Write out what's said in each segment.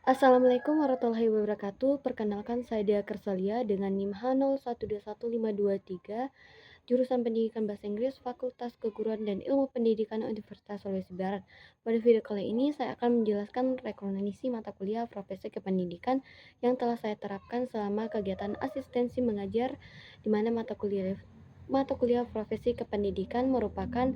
Assalamualaikum warahmatullahi wabarakatuh. Perkenalkan saya Dea Kersalia dengan NIM H01215523, jurusan Pendidikan Bahasa Inggris, Fakultas Keguruan dan Ilmu Pendidikan Universitas Sulawesi Barat. Pada video kali ini saya akan menjelaskan rekomendasi mata kuliah Profesi Kependidikan yang telah saya terapkan selama kegiatan asistensi mengajar, di mana mata kuliah Profesi Kependidikan merupakan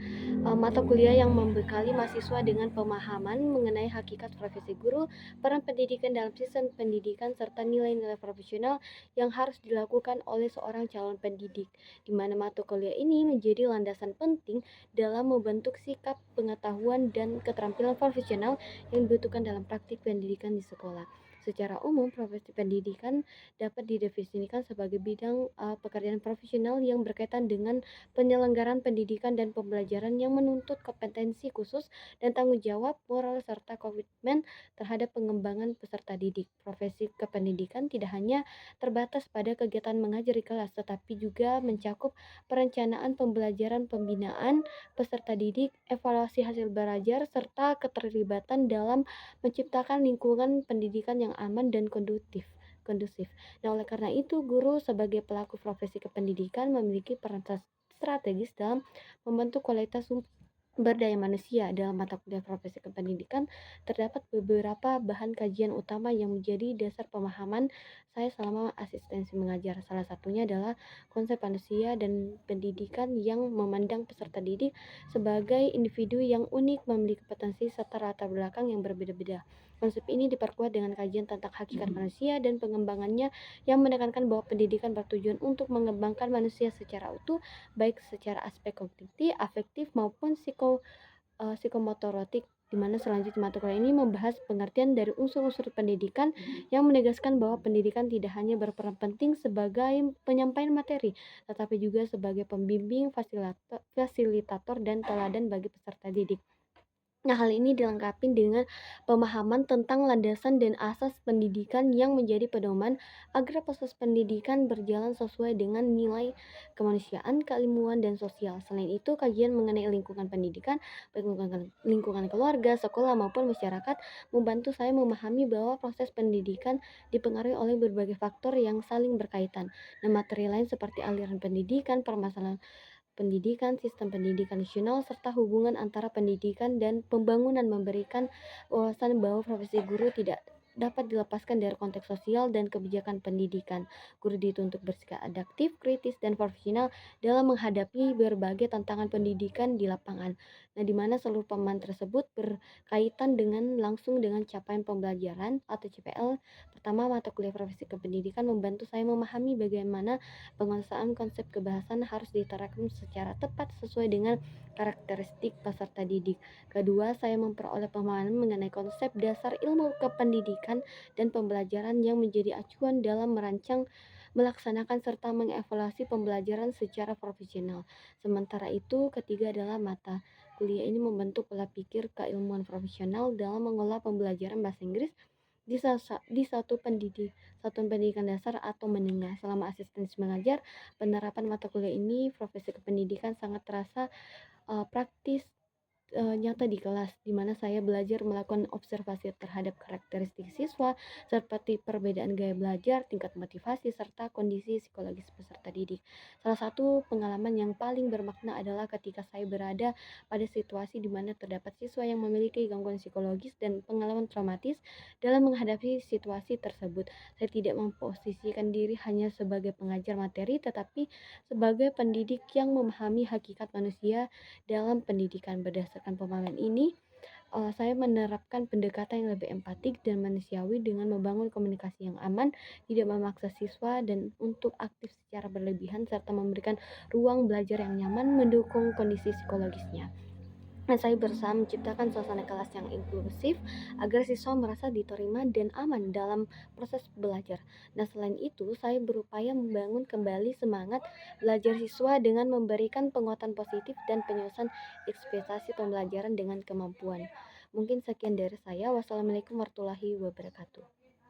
mata kuliah yang membekali mahasiswa dengan pemahaman mengenai hakikat profesi guru, peran pendidikan dalam sistem pendidikan, serta nilai-nilai profesional yang harus dilakukan oleh seorang calon pendidik, di mana mata kuliah ini menjadi landasan penting dalam membentuk sikap, pengetahuan, dan keterampilan profesional yang dibutuhkan dalam praktik pendidikan di sekolah. Secara umum, profesi pendidikan dapat didefinisikan sebagai bidang pekerjaan profesional yang berkaitan dengan penyelenggaraan pendidikan dan pembelajaran yang menuntut kompetensi khusus dan tanggung jawab moral serta komitmen terhadap pengembangan peserta didik. Profesi kependidikan tidak hanya terbatas pada kegiatan mengajar di kelas, tetapi juga mencakup perencanaan pembelajaran, pembinaan peserta didik, evaluasi hasil belajar, serta keterlibatan dalam menciptakan lingkungan pendidikan yang aman dan kondusif. Nah, oleh karena itu, guru sebagai pelaku profesi kependidikan memiliki peran strategis dalam membentuk kualitas sumber daya manusia. Dalam mata kuliah Profesi Kependidikan, terdapat beberapa bahan kajian utama yang menjadi dasar pemahaman saya selama asistensi mengajar. Salah satunya adalah konsep manusia dan pendidikan yang memandang peserta didik sebagai individu yang unik, memiliki potensi serta latar belakang yang berbeda-beda. Konsep ini diperkuat dengan kajian tentang hakikat manusia dan pengembangannya yang menekankan bahwa pendidikan bertujuan untuk mengembangkan manusia secara utuh, baik secara aspek kognitif, afektif maupun psikomotorotik, di mana selanjutnya mata kuliah ini membahas pengertian dari unsur-unsur pendidikan yang menegaskan bahwa pendidikan tidak hanya berperan penting sebagai penyampaian materi, tetapi juga sebagai pembimbing, fasilitator dan teladan bagi peserta didik. Nah, hal ini dilengkapi dengan pemahaman tentang landasan dan asas pendidikan yang menjadi pedoman agar proses pendidikan berjalan sesuai dengan nilai kemanusiaan, keilmuan, dan sosial. Selain itu, kajian mengenai lingkungan pendidikan, baik lingkungan keluarga, sekolah, maupun masyarakat, membantu saya memahami bahwa proses pendidikan dipengaruhi oleh berbagai faktor yang saling berkaitan. Nah, materi lain seperti aliran pendidikan, permasalahan pendidikan, sistem pendidikan nasional, serta hubungan antara pendidikan dan pembangunan memberikan wawasan bahwa profesi guru tidak dapat dilepaskan dari konteks sosial dan kebijakan pendidikan. Guru dituntut bersikap adaptif, kritis, dan profesional dalam menghadapi berbagai tantangan pendidikan di lapangan. Nah, di mana seluruh pemahaman tersebut berkaitan dengan langsung dengan capaian pembelajaran atau CPL. Pertama, mata kuliah profesi kependidikan membantu saya memahami bagaimana penguasaan konsep kebahasan harus diterapkan secara tepat sesuai dengan karakteristik peserta didik. Kedua, saya memperoleh pemahaman mengenai konsep dasar ilmu kependidikan dan pembelajaran yang menjadi acuan dalam merancang, melaksanakan, serta mengevaluasi pembelajaran secara profesional. Sementara itu, ketiga adalah mata kuliah ini membentuk pola pikir keilmuan profesional dalam mengelola pembelajaran bahasa Inggris di satuan pendidikan dasar atau menengah. Selama asistensi mengajar, penerapan mata kuliah ini profesi kependidikan sangat terasa praktis, nyata di kelas, di mana saya belajar melakukan observasi terhadap karakteristik siswa, seperti perbedaan gaya belajar, tingkat motivasi, serta kondisi psikologis peserta didik. Salah satu pengalaman yang paling bermakna adalah ketika saya berada pada situasi di mana terdapat siswa yang memiliki gangguan psikologis dan pengalaman traumatis dalam menghadapi situasi tersebut. Saya tidak memposisikan diri hanya sebagai pengajar materi, tetapi sebagai pendidik yang memahami hakikat manusia dalam pendidikan. Berdasarkan pemahaman ini, saya menerapkan pendekatan yang lebih empatik dan manusiawi dengan membangun komunikasi yang aman, tidak memaksa siswa dan untuk aktif secara berlebihan, serta memberikan ruang belajar yang nyaman mendukung kondisi psikologisnya. Nah, saya berusaha menciptakan suasana kelas yang inklusif agar siswa merasa diterima dan aman dalam proses belajar. Nah, selain itu, saya berupaya membangun kembali semangat belajar siswa dengan memberikan penguatan positif dan penyusunan ekspektasi pembelajaran dengan kemampuan. Mungkin sekian dari saya. Wassalamualaikum warahmatullahi wabarakatuh.